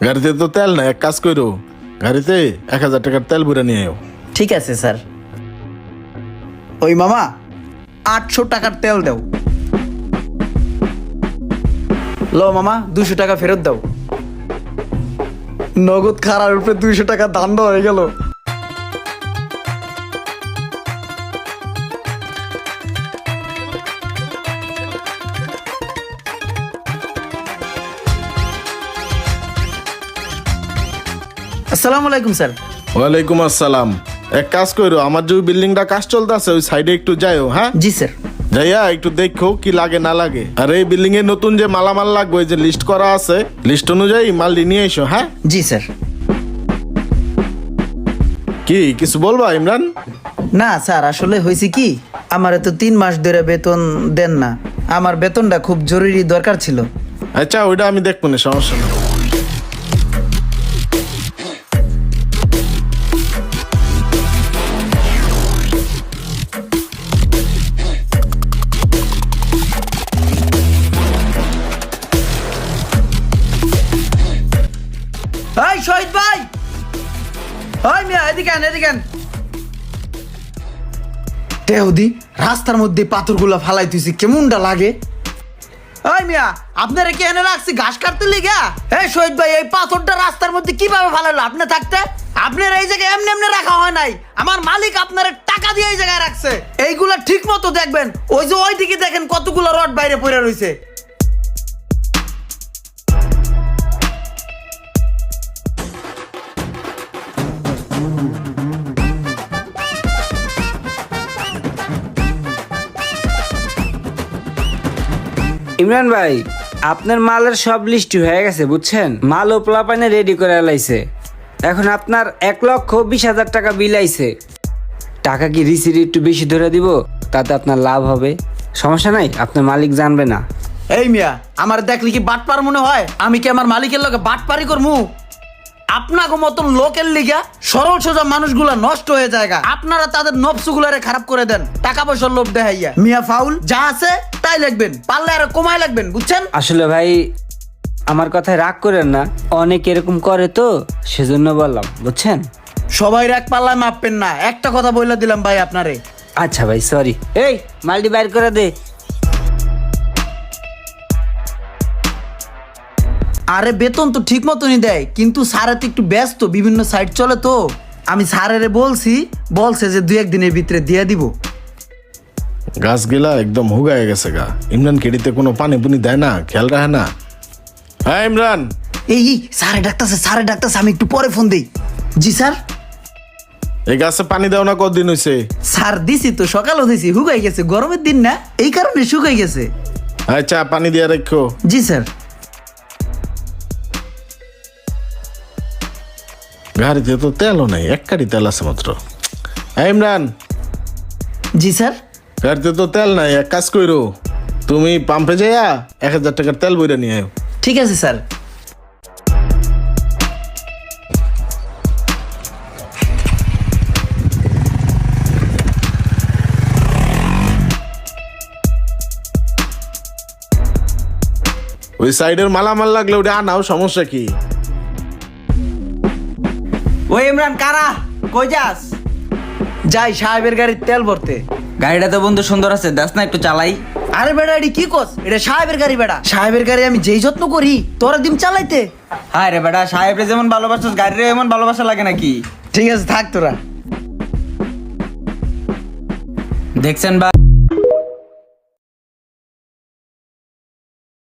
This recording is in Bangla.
গাড়িতে তো তেল না, এক কাজ করো, গাড়িতে 1000 টাকার তেল ভরে নিয়ে আও। ঠিক আছে স্যার। ওই মামা 800 টাকার তেল দাও। লো মামা 200 টাকা ফেরত দাও। নগদ খারার উপরে 200 টাকা দাম হয়ে গেল। আসসালামু আলাইকুম স্যার। ওয়ালাইকুম আসসালাম। এক কাজ করো, আমার যে বিল্ডিংটা কাজ চলতেছে ওই সাইডে একটু যাইও। হ্যাঁ জি স্যার। যাইয়া একটু দেখো কি লাগে না লাগে। আর এই বিল্ডিং এ নতুন যে মালামাল লাগবে যে লিস্ট করা আছে, লিস্ট অনুযায়ী মাল নিয়ে এসো। হ্যাঁ জি স্যার। কি কিছু বলবা ইমরান? না স্যার, আসলে হয়েছে কি, আমার তো 3 মাস ধরে বেতন দেন না। আমার বেতনটা খুব জরুরি দরকার ছিল। আচ্ছা ওইটা আমি দেখবো না, সমস্যা নেই। এই শহীদ ভাই, ওই মিয়া এদিকে আন, এদিকে আন। তেহুদি রাস্তার মধ্যে পাথরগুলা ফালাই তুইছি, কেমনটা লাগে? ওই মিয়া আপনারা কি এনে রাখছি ঘাস কাটতে লিগা? এই শহীদ ভাই, এই পাথরটা রাস্তার মধ্যে কিভাবে ফালাইলো আপনি থাকতে? আপনার এই জায়গায় এমনি এমনি রাখা হয় নাই। আমার মালিক আপনার টাকা দিয়ে এই জায়গায় রাখছে। এইগুলা ঠিক মতো দেখবেন। ওই যে ওই দিকে দেখেন কতগুলো রড বাইরে পড়ে রয়েছে। ইমরান ভাই, আপনার মালের সব লিস্ট হয়ে গেছে বুঝছেন। মাল ও প্লাপানে রেডি করে লাইছে। এখন আপনার 1,20,000 টাকা বিল আইছে। টাকা কি রিসিট একটু বেশি ধরে দিব, তাতে আপনার লাভ হবে। সমস্যা নাই, আপনার মালিক জানবে না। এই মিয়া, আমার দেখলি কি বাটপার মনে হয়? আমি কি আমার মালিকের লগে বাটপারি করমু? আপনাকে মতন লোকের লিগা সরল সোজা মানুষগুলা নষ্ট হয়ে যায়। আপনারা তাদের নফসুগুলারে খারাপ করে দেন টাকা পয়সার লোভ দেখাইয়া। মিয়া ফাউল যা আছে তাই লিখবেন, পারলে আরো কমায় লিখবেন, বুঝছেন? আসলে ভাই আমার কথায় রাগ করেন না, অনেক এরকম করে তো সেজন্য বললাম, বুঝছেন। সবাই এক পাল্লায় মাপবেন না, একটা কথা বলে দিলাম ভাই আপনারে। আচ্ছা ভাই সরি। এই মালটি বাইর করে দে। আরে বেতন তো ঠিক মতনই দেয়, কিন্তু স্যারে তো একটু ব্যস্ত, বিভিন্ন সাইট চলে তো। আমি স্যারেরে বলছে যে 2-1 দিনের ভিতরে দিয়ে দিব। গাছ গিলা একদম হুগায় গেছে গা। ইমরান কেডিতে কোনো পানি পুনি দেয় না, খেয়াল রাখে না। হ্যাঁ ইমরান। এই স্যারে ডাকতেছে, আমি একটু পরে ফোন দিই। জি স্যার। এই গাছে পানি দাও না, কতদিন হয়েছে? স্যার দিছি তো, সকালও দিছি, শুকাই গেছে, গরমের দিন না এই কারণে শুকাই গেছে। আচ্ছা পানি দিয়ে রাখো। জি স্যার। গাড়িতে তো তেলও নেই, এক কাটি তেল আছে মাত্র। হ্যাঁ ইমরান। জি স্যার। গাড়িতে তো তেল নাই, এক কাজ করো, তুমি পাম্পে যাইয়া 1000 টাকার তেল বইরা নিয়ে আয়। ঠিক আছে স্যার। ওই সাইডের মালামাল লাগলে ওটা আনাও, সমস্যা কি? ওই ইমরান কারা, কই যাস? যাই সাহেবের গাড়ির তেল ভরতে। গাড়িটা তো বন্ধু সুন্দর আছে, দাস না একটু চালাই। আরে বেটা এটি কি কস? এটা সাহেবের গাড়ি বেটা। সাহেবের গাড়ি আমি যেই যত্ন করি তোরা দিন চালাইতে। হায় রে বেটা, সাহেবরে যেমন ভালোবাসছিস গাড়িরে এমন ভালোবাসা লাগে নাকি? ঠিক আছে থাক তোরা। দেখছেন বা